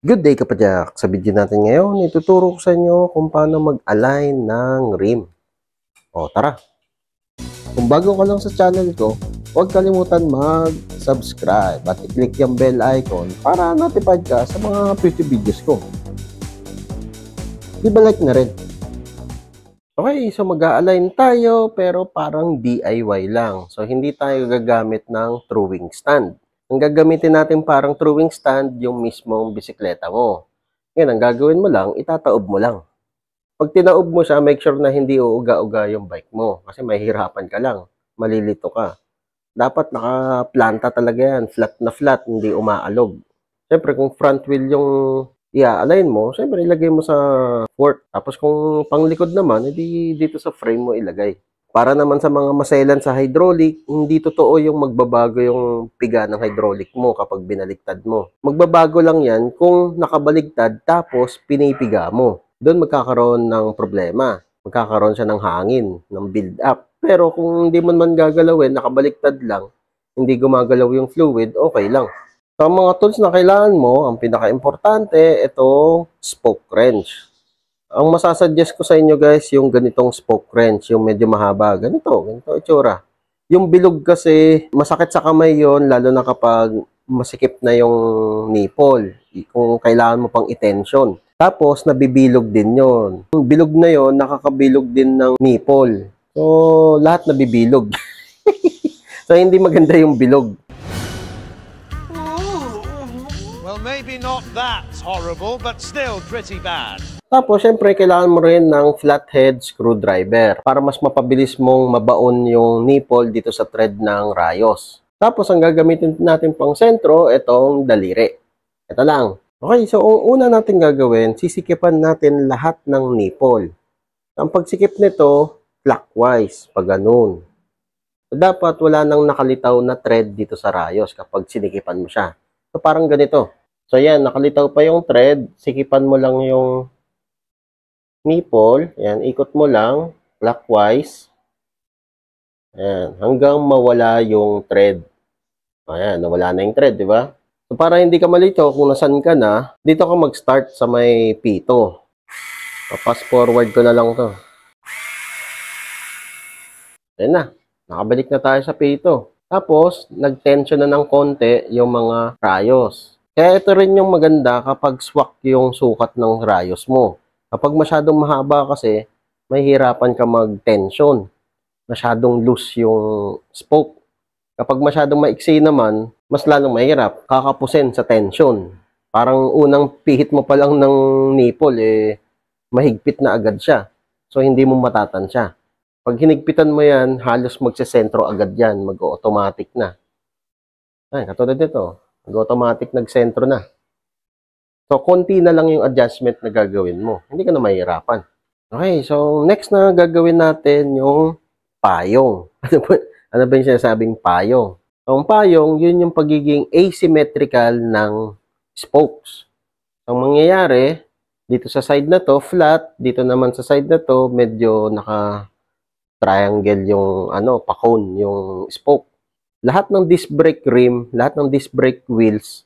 Good day kapadyak! Sa video natin ngayon, ituturo ko sa inyo kung paano mag-align ng rim. O tara! Kung bago ka lang sa channel ko, huwag kalimutan mag-subscribe at i-click yung bell icon para notified ka sa mga future videos ko. Di ba like na rin? Okay, so mag-a-align tayo pero parang DIY lang. So hindi tayo gagamit ng throwing stand. Ang gagamitin natin parang throwing stand, yung mismong bisikleta mo. Ngayon, ang gagawin mo lang, itataob mo lang. Pag tinaob mo siya, make sure na hindi uuga-uga yung bike mo. Kasi mahihirapan ka lang. Malilito ka. Dapat nakaplanta talaga yan. Flat na flat, hindi umaalog. Siyempre, kung front wheel yung i-align mo, siyempre, ilagay mo sa fork. Tapos kung panglikod naman, edi dito sa frame mo ilagay. Para naman sa mga maselan sa hydraulic, hindi totoo yung magbabago yung piga ng hydraulic mo kapag binaliktad mo. Magbabago lang yan kung nakabaligtad tapos pinipiga mo. Doon magkakaroon ng problema. Magkakaroon siya ng hangin, ng build-up. Pero kung hindi mo naman gagalawin, nakabaliktad lang, hindi gumagalaw yung fluid, okay lang. So, ang mga tools na kailangan mo, ang pinaka-importante, itong spoke wrench. Ang masasuggest ko sa inyo guys, yung ganitong spoke wrench, yung medyo mahaba. Ganito itsura. Yung bilog kasi, masakit sa kamay yon, lalo na kapag masikip na yung nipple. Kung kailangan mo pang i-tension. Tapos, nabibilog din yon. Yung bilog na yon, nakakabilog din ng nipple. So, lahat nabibilog. So, hindi maganda yung bilog. Well, maybe not that horrible, but still pretty bad. Tapos, syempre, kailangan mo rin ng flathead screwdriver para mas mapabilis mong mabaon yung nipple dito sa thread ng rayos. Tapos, ang gagamitin natin pang sentro, itong daliri. Ito lang. Okay, so ang una natin gagawin, sisikipan natin lahat ng nipple. Ang pagsikip nito, clockwise, pag ganun. So, dapat wala nang nakalitaw na thread dito sa rayos kapag sinikipan mo siya. So, parang ganito. So, yan, nakalitaw pa yung thread, sikipan mo lang yung nipple, ayan, ikot mo lang, clockwise, ayan, hanggang mawala yung thread. Ayan, nawala na yung thread, di ba? So, para hindi ka malito kung nasan ka na, dito ka mag-start sa may pito. Pass forward ko na lang to. Ayan na, nakabalik na tayo sa pito. Tapos, nag-tension na ng konti yung mga rayos. Kaya ito rin yung maganda kapag swak yung sukat ng rayos mo. Kapag masyadong mahaba kasi, mahihirapan ka mag-tension. Masyadong loose yung spoke. Kapag masyadong maiksi naman, mas lalong mahirap. Kakapusin sa tension. Parang unang pihit mo pa lang ng nipple, mahigpit na agad siya. So, hindi mo matatansya. Pag hinigpitan mo yan, halos magsesentro agad yan. Mag-automatic na. Ay, katulad dito. Mag-automatic nagsentro na. So, konti na lang yung adjustment na gagawin mo. Hindi ka na mahihirapan. Okay, so next na gagawin natin yung payong. Ano ba yung sinasabing payong? So, ang payong, yun yung pagiging asymmetrical ng spokes. Ang mangyayari, dito sa side na to, flat. Dito naman sa side na to, medyo naka-triangle yung, pa-cone yung spoke. Lahat ng disc brake rim, lahat ng disc brake wheels,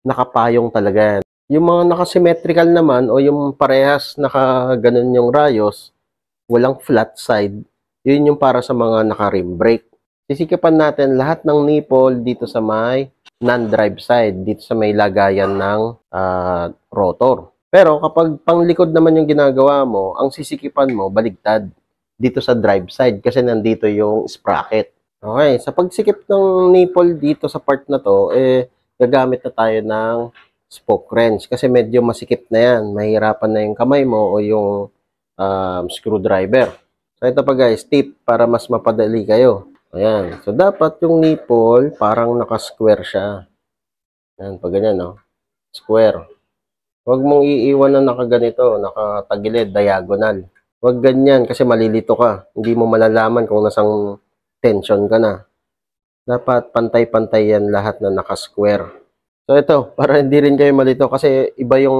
nakapayong talaga yan. Yung mga nakasymmetrical naman o yung parehas nakaganon yung rayos, walang flat side, yun yung para sa mga naka-rim brake. Sisikipan natin lahat ng nipple dito sa may non-drive side, dito sa may lagayan ng rotor. Pero kapag panglikod naman yung ginagawa mo, ang sisikipan mo baligtad dito sa drive side kasi nandito yung sprocket. Okay, sa pagsikip ng nipple dito sa part na to, gagamit na tayo ng spoke wrench kasi medyo masikip na yan. Mahirapan na yung kamay mo o yung screwdriver. So, ito pa guys, tip para mas mapadali kayo. Ayan. So, dapat yung nipple parang naka-square siya. Ayan, pag ganyan, no? Square. Huwag mong iiwan na nakaganito, nakatagilid, diagonal. Huwag ganyan kasi malilito ka. Hindi mo malalaman kung nasang tension ka na. Dapat pantay-pantay yan lahat na naka-square. So, ito, para hindi rin kayo malito kasi iba yung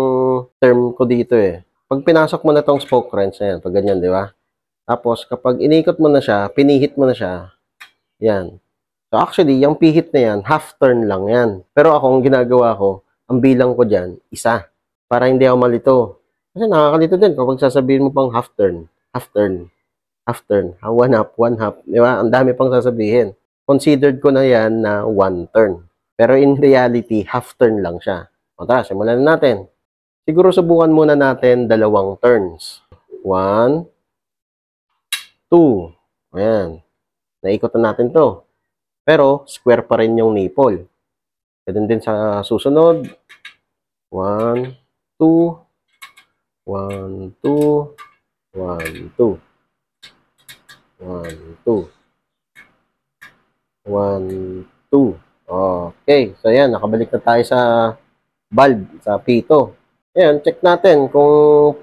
term ko dito Pag pinasok mo na tong spoke wrench na yan, pag ganyan, di ba? Tapos, kapag inikot mo na siya, pinihit mo na siya, yan. So, actually, yung pihit na yan, half turn lang yan. Pero ako, ang ginagawa ko, ang bilang ko dyan, isa. Para hindi ako malito. Kasi nakakalito din kapag sasabihin mo pang half turn, half turn, half turn, one half, di ba? Ang dami pang sasabihin. Considered ko na yan na one turn. Pero in reality, half turn lang siya. O tara, simulan na natin. Siguro subukan muna natin dalawang turns. 1, 2. Ayan. Naikot na natin to. Pero, square pa rin yung nipple. Ganun din sa susunod. 1, 2. 1, 2. 1, 2. 1, 2. 1, 2. Okay. So, ayan. Nakabalik na tayo sa valve, sa pito. Ayan, check natin kung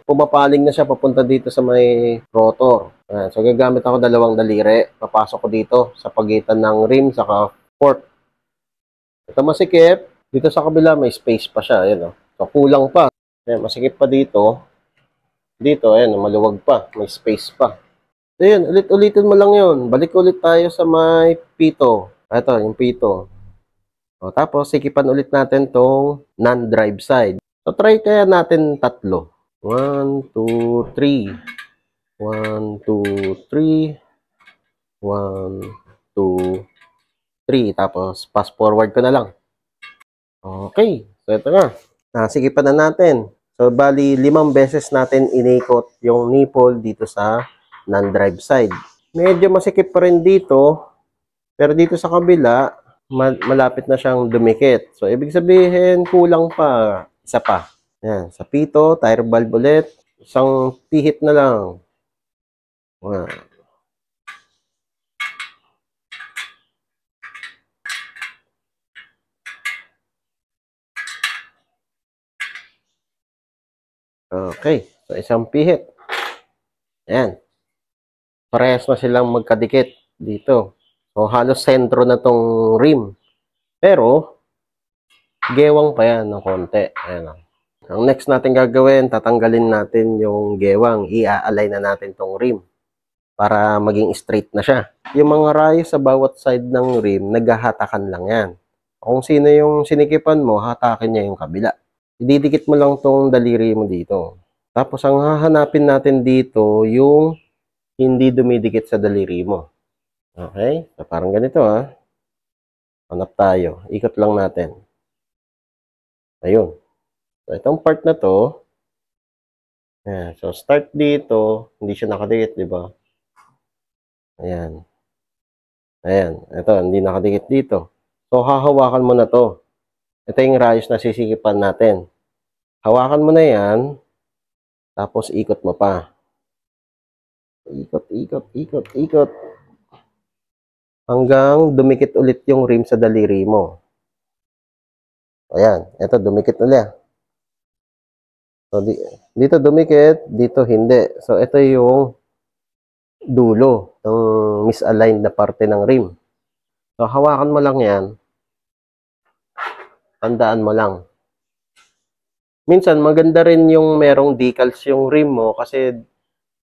pumapaling na siya papunta dito sa may rotor. Ayan, so, gagamit ako dalawang daliri. Papasok ko dito sa pagitan ng rim saka fork. Ito masikip. Dito sa kabila may space pa siya. Ayan, oh. So, kulang pa. Ayan, masikip pa dito. Dito, ayan, maluwag pa. May space pa. So, ayan, ulit-ulitin mo lang yun. Balik ulit tayo sa may pito. Ito, yung pito. O, tapos, sikipan ulit natin tong non-drive side. So, try kaya natin tatlo. 1, 2, 3. 1, 2, 3. 1, 2, 3. Tapos, fast forward ko na lang. Okay. So, ito na. Nasikipan na natin. So, bali, 5 beses natin inikot yung nipple dito sa non-drive side. Medyo masikip pa rin dito. Pero dito sa kabila, malapit na siyang dumikit. So, ibig sabihin, kulang pa. Isa pa. Yan. Sa pito, tire valve ulit. Isang pihit na lang. Wow. Okay. So, isang pihit. Yan. Parehas na silang magkadikit dito. So, halos sentro na tong rim. Pero, gewang pa yan ng konti. Ayan. Ang next natin gagawin, tatanggalin natin yung gewang. I-align na natin tong rim para maging straight na siya. Yung mga rayos sa bawat side ng rim, naghahatakan lang yan. Kung sino yung sinikipan mo, hatakin niya yung kabila. Ididikit mo lang tong daliri mo dito. Tapos, ang hahanapin natin dito, yung hindi dumidikit sa daliri mo. Okay? So, parang ganito ha. Hanap tayo. Ikot lang natin. Ayun. So, itong part na to, ayan. So, start dito, hindi siya nakadikit, di ba? Ayan. Ayan. Ito, hindi nakadikit dito. So, hahawakan mo na to. Ito yung rayos na sisikipan natin. Hawakan mo na yan, tapos ikot mo pa. Ikot, ikot, ikot, ikot. Hanggang dumikit ulit yung rim sa daliri mo. Ayan. Ito, dumikit ulit. So, dito dumikit, dito hindi. So, ito yung dulo ng misaligned na parte ng rim. So, hawakan mo lang yan. Tandaan mo lang. Minsan, maganda rin yung merong decals yung rim mo kasi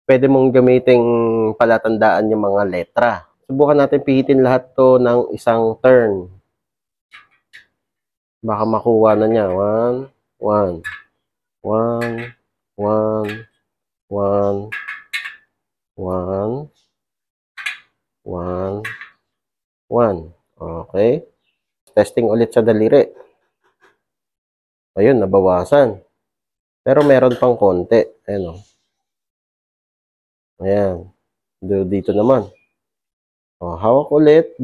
pwede mong gamiting palatandaan yung mga letra. Subukan natin pihitin lahat to ng isang turn. Baka makuha na niya. 1, 1. 1, 1, 1, 1, 1, 1. Okay. Testing ulit sa daliri. Ayun, nabawasan. Pero meron pang konti. Ayan o. Ayan. Dito naman. O, hawak ulit.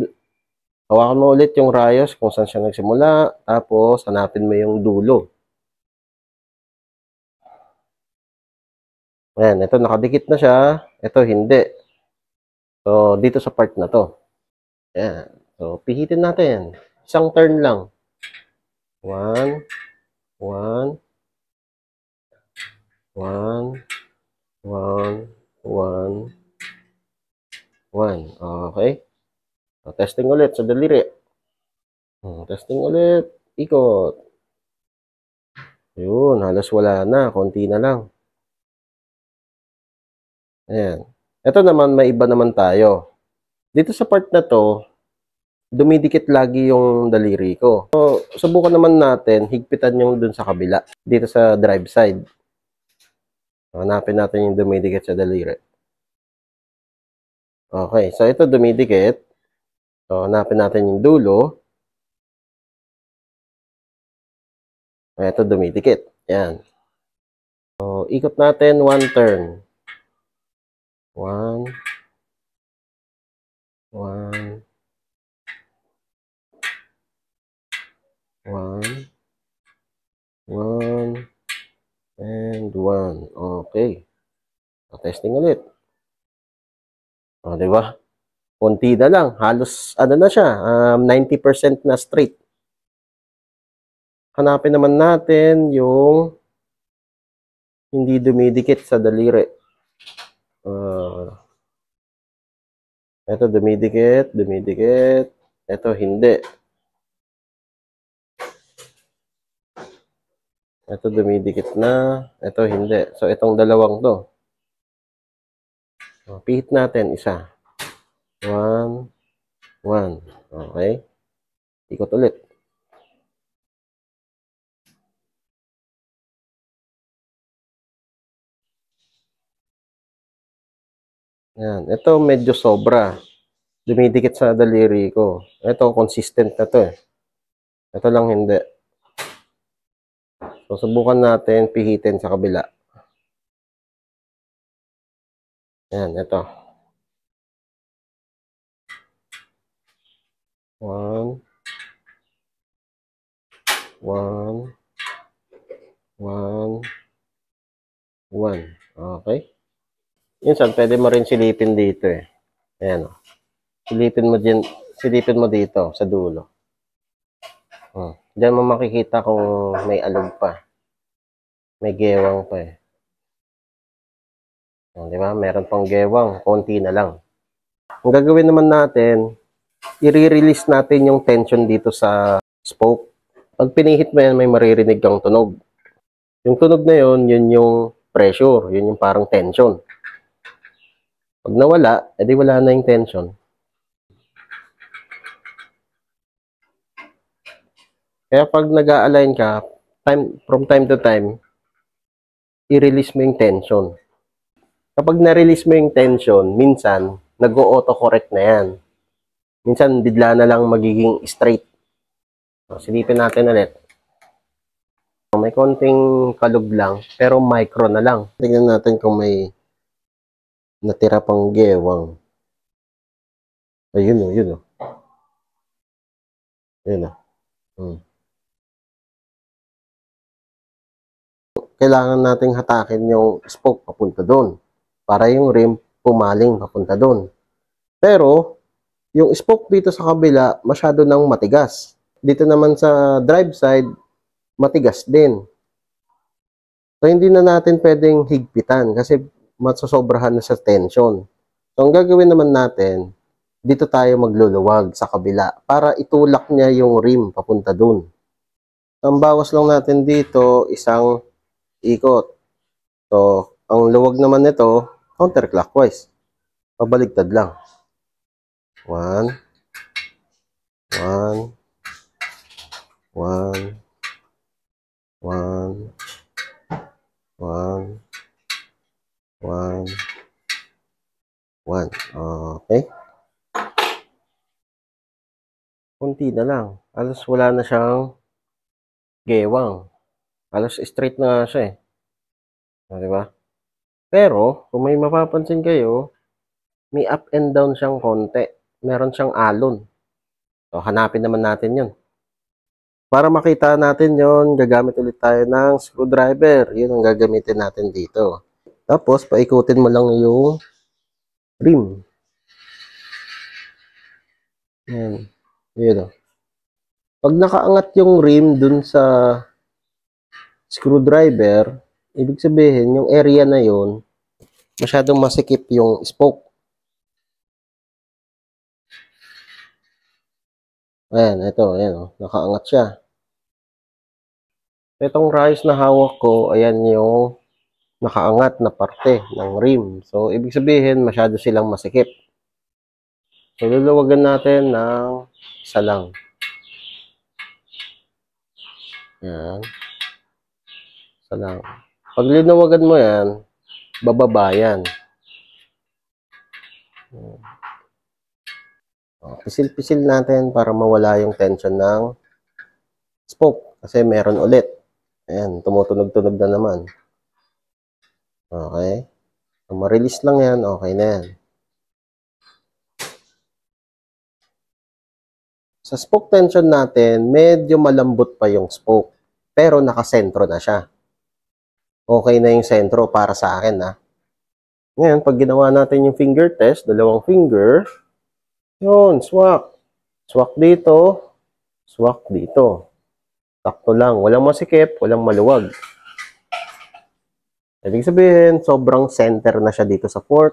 Hawakan mo ulit yung rayos kung saan siya nagsimula. Tapos, hanapin mo yung dulo. Ayan, ito nakadikit na siya. Ito hindi. So, dito sa part na to. Ayan. So, pihitin natin. Isang turn lang. 1, 1, 1, 1, 1, 1. Okay. So, testing ulit sa daliri. Testing ulit. Ikot. Yun, halos wala na. Konti na lang. Ayan. Ito naman, may iba naman tayo. Dito sa part na to, dumidikit lagi yung daliri ko. So, subukan naman natin, higpitan yung dun sa kabila, dito sa drive side. Hanapin natin yung dumidikit sa daliri. Okay, so ito dumidikit. So, hanapin natin yung dulo. Ito dumidikit. Yan. So, ikot natin 1 turn. 1. 1. 1. 1. And 1. Okay. So, testing ulit. O, diba? Konti na lang. Halos, ano na siya, 90% na straight. Hanapin naman natin yung hindi dumidikit sa daliri. Ito dumidikit, dumidikit. Ito hindi. Ito dumidikit na. Ito hindi. So, itong dalawang to. Pihit natin isa. 1, 1. Okay. Ikot ulit. Yan. Ito medyo sobra. Dumidikit sa daliri ko. Ito, consistent na to eh. Ito lang hindi. So, subukan natin pihitin sa kabila. Yan, ito. 1. 1. 1. 1. Okay. Minsan, pwede mo rin silipin dito eh. Ayan o. Silipin mo dito sa dulo. Diyan mo makikita kung may alog pa. May gewang pa eh. Di ba? Meron pang gewang. Konti na lang. Ang gagawin naman natin, i-release natin yung tension dito sa spoke. Pag pinihit mo yan, may maririnig kang tunog. Yung tunog na yun, yun yung pressure. Yun yung parang tension. Pag nawala, edi wala na yung tension. Kaya pag nag-a-align ka, from time to time, i-release mo yung tension. Kapag na-release mo yung tension, minsan, nag-o-autocorrect na yan. Minsan, bigla na lang magiging straight. So, silipin natin ulit. May konting kalog lang, pero micro na lang. Tingnan natin kung may natira pang gewang. Ayun o, yun o. Ayun o. Kailangan nating hatakin yung spoke papunta doon para yung rim pumaling papunta doon. Pero, yung spoke dito sa kabila, masyado nang matigas. Dito naman sa drive side, matigas din. So, hindi na natin pwedeng higpitan kasi masosobrahan na sa tension. So, ang gagawin naman natin, dito tayo magluluwag sa kabila para itulak niya yung rim papunta doon. Ang bawas lang natin dito, isang ikot. So, ang luwag naman nito, counterclockwise. Pabaligtad lang. 1, 1, 1, 1, 1, 1, 1. Okay. Kunti na lang. Alas wala na siyang gewang. Alas straight na nga siya eh. Diba? Pero, kung may mapapansin kayo, may up and down siyang konti. Meron siyang alon. So, hanapin naman natin yun. Para makita natin yon, gagamit ulit tayo ng screwdriver. Yun ang gagamitin natin dito. Tapos, paikutin mo lang yung rim. Yan. Yun o. Pag nakaangat yung rim dun sa screwdriver, ibig sabihin, yung area na yun, masyadong masikip yung spoke. Ayan, ito, ayan o. Nakaangat siya. Itong rice na hawak ko, ayan yung nakaangat na parte ng rim. So, ibig sabihin, masyado silang masikip. So, luluwagan natin ng Isa lang. Yan. Isa lang. Pag linawagan mo yan, bababa yan. Pisil-pisil natin para mawala yung tension ng spoke. Kasi meron ulit. Ayan, tumutunog-tunog na naman. Okay. So, ma-release lang yan. Okay na yan. Sa spoke tension natin, medyo malambot pa yung spoke. Pero nakasentro na siya. Okay na yung sentro para sa akin, ha. Ngayon, pag ginawa natin yung finger test, dalawang finger, yun, swak. Swak dito, swak dito. Sakto lang. Walang masikip, walang maluwag. Ibig sabihin, sobrang center na siya dito sa fork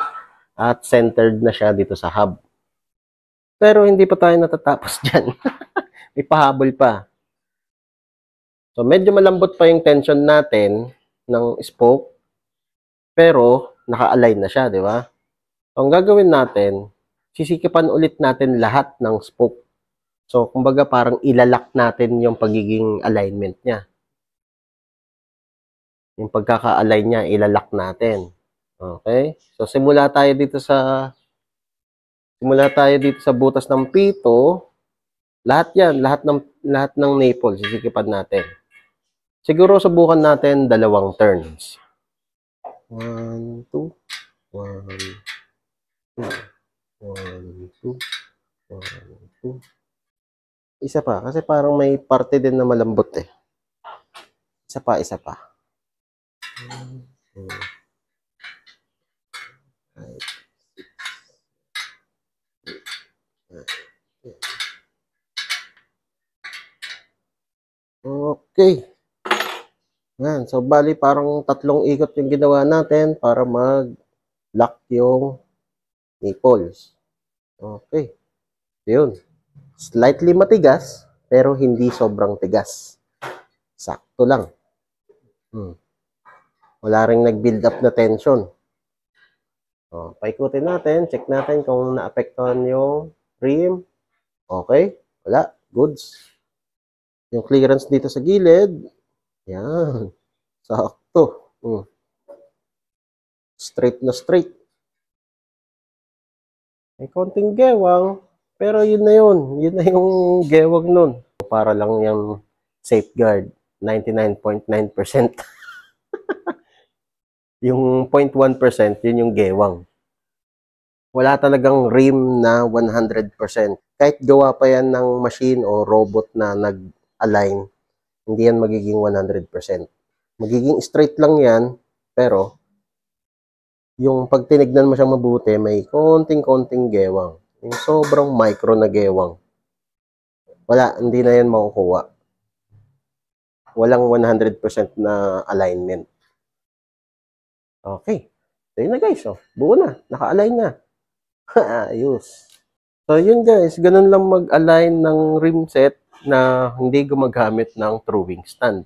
at centered na siya dito sa hub. Pero hindi pa tayo natatapos dyan. May pahabol pa. So, medyo malambot pa yung tension natin ng spoke. Pero, naka-align na siya, di ba? So, ang gagawin natin, sisikipan ulit natin lahat ng spoke. So, kumbaga parang ilalak natin yung pagiging alignment niya. Yung pagkaka-align niya, ilalak natin. Okay? So, simula tayo dito sa butas ng pito. Lahat yan, lahat ng nipple, sisikipan natin. Siguro subukan natin 2 turns. 1, 2, 1, 2, 1, 2, 1, 2. Isa pa, kasi parang may parte din na malambot eh. Isa pa. 1, 2, 5, 6, 7. Okay. Yan. So, bali parang 3 ikot yung ginawa natin para mag-lock yung nipples. Okay. Yun. Slightly matigas, pero hindi sobrang tigas. Sakto lang. Wala ring nag-build up na tension. O, paikutin natin. Check natin kung naapektuhan yung rim. Okay. Wala. Goods. Yung clearance dito sa gilid. Yan. Sakto. Straight na straight. May konting gewang. Pero yun na yun. Yun na yung gewang nun. Para lang yung safeguard. 99.9%. Yung 0.1%, yun yung gewang. Wala talagang rim na 100%. Kahit gawa pa yan ng machine o robot na nag-align, hindi yan magiging 100%. Magiging straight lang yan, pero yung pag tinignan mo siyang mabuti, may konting-konting gewang. Yung sobrang micro na gewang. Wala, hindi na yan makukuha. Walang 100% na alignment. Okay. So yun na guys. So, buo na. Naka-align na. Ayos. So yun guys, ganun lang mag-align ng rim set na hindi gumagamit ng throwing stand.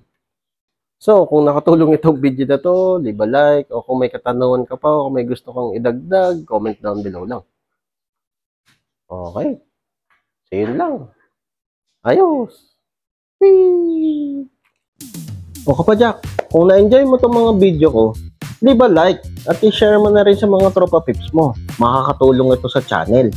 So, kung nakatulong itong video na to, leave a like, o kung may katanungan ka pa, o kung may gusto kang idagdag, comment down below lang. Okay. So, yun lang. Ayos. Whee! O Kapadyak, kung na-enjoy mo itong mga video ko, leave a like at i-share mo na rin sa mga tropa pips mo. Makakatulong ito sa channel.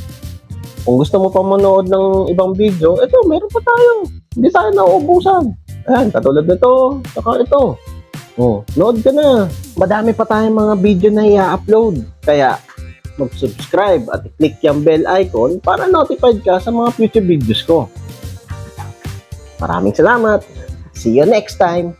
Kung gusto mo pa manood ng ibang video, ito, meron pa tayo. Hindi tayo nauubusan. Ayan, katulad nito, saka ito. Oh, load ka na. Madami pa tayong mga video na i-upload. Kaya, mag-subscribe at i-click yung bell icon para notified ka sa mga future videos ko. Maraming salamat. See you next time.